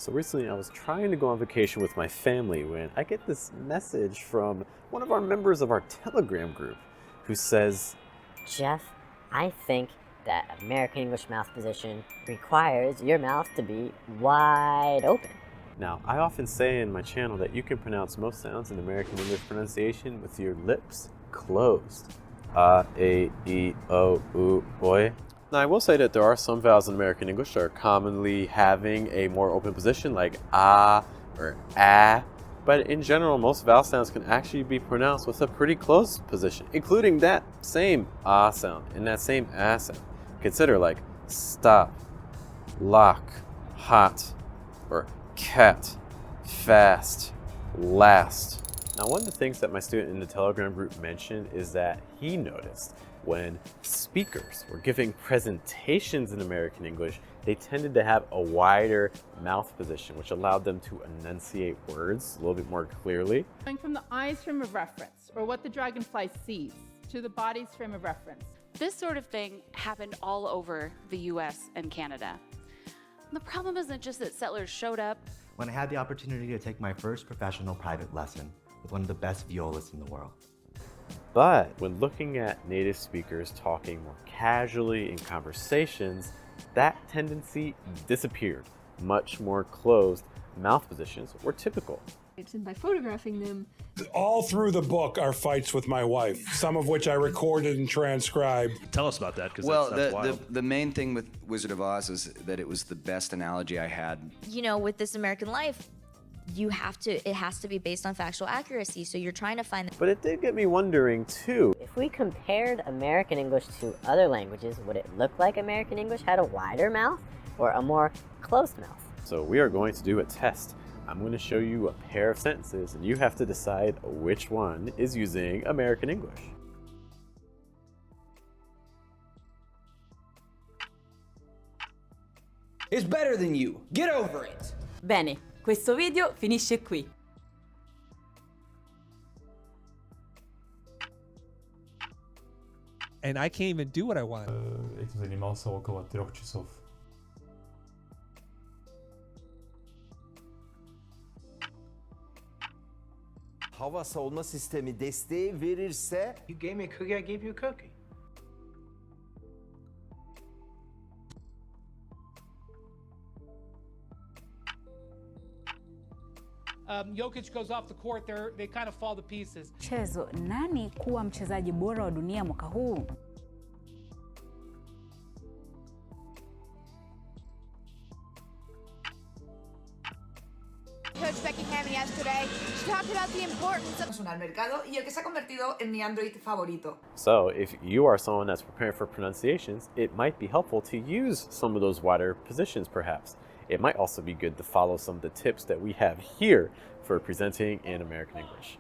So recently I was trying to go on vacation with my family when I get this message from one of our members of our Telegram group who says, Geoff, I think that American English mouth position requires your mouth to be wide open. Now, I often say in my channel that you can pronounce most sounds in American English pronunciation with your lips closed. A, E, O, U, Oi. Now, I will say that there are some vowels in American English that are commonly having a more open position, like ah or ah. But in general, most vowel sounds can actually be pronounced with a pretty close position, including that same ah sound and that same ah sound. Consider like stop, lock, hot, or cat, fast, last. Now, one of the things that my student in the Telegram group mentioned is that he noticed when speakers were giving presentations in American English, they tended to have a wider mouth position, which allowed them to enunciate words a little bit more clearly. Going from the eye's frame of reference, or what the dragonfly sees, to the body's frame of reference. This sort of thing happened all over the US and Canada. The problem isn't just that settlers showed up. When I had the opportunity to take my first professional private lesson with one of the best violists in the world. But when looking at native speakers talking more casually in conversations, that tendency disappeared. Much more closed mouth positions were typical. And by photographing them. All through the book are fights with my wife, some of which I recorded and transcribed. Tell us about that, because that's wild. The main thing with Wizard of Oz is that it was the best analogy I had. You know, with This American Life, it has to be based on factual accuracy, so you're trying to find... But it did get me wondering too. If we compared American English to other languages, would it look like American English had a wider mouth or a more closed mouth? So we are going to do a test. I'm going to show you a pair of sentences and you have to decide which one is using American English. Is better than you. Get over it. Bene, questo video finisce qui. And I can't even do what I want. Этим занимался около 3 часов. Hava savunma sistemi desteği verirse... You gave me a cookie, I gave you a cookie. Jokic goes off the court, they kind of fall to pieces. Chezo, nani kuwa mchezaji bora wa dunia mwaka huu? Coach Becky Hammond yesterday, she talked about the importance of al mercado y el que se ha convertido en mi Android favorito. So if you are someone that's preparing for pronunciations, it might be helpful to use some of those wider positions perhaps. It might also be good to follow some of the tips that we have here for presenting in American English.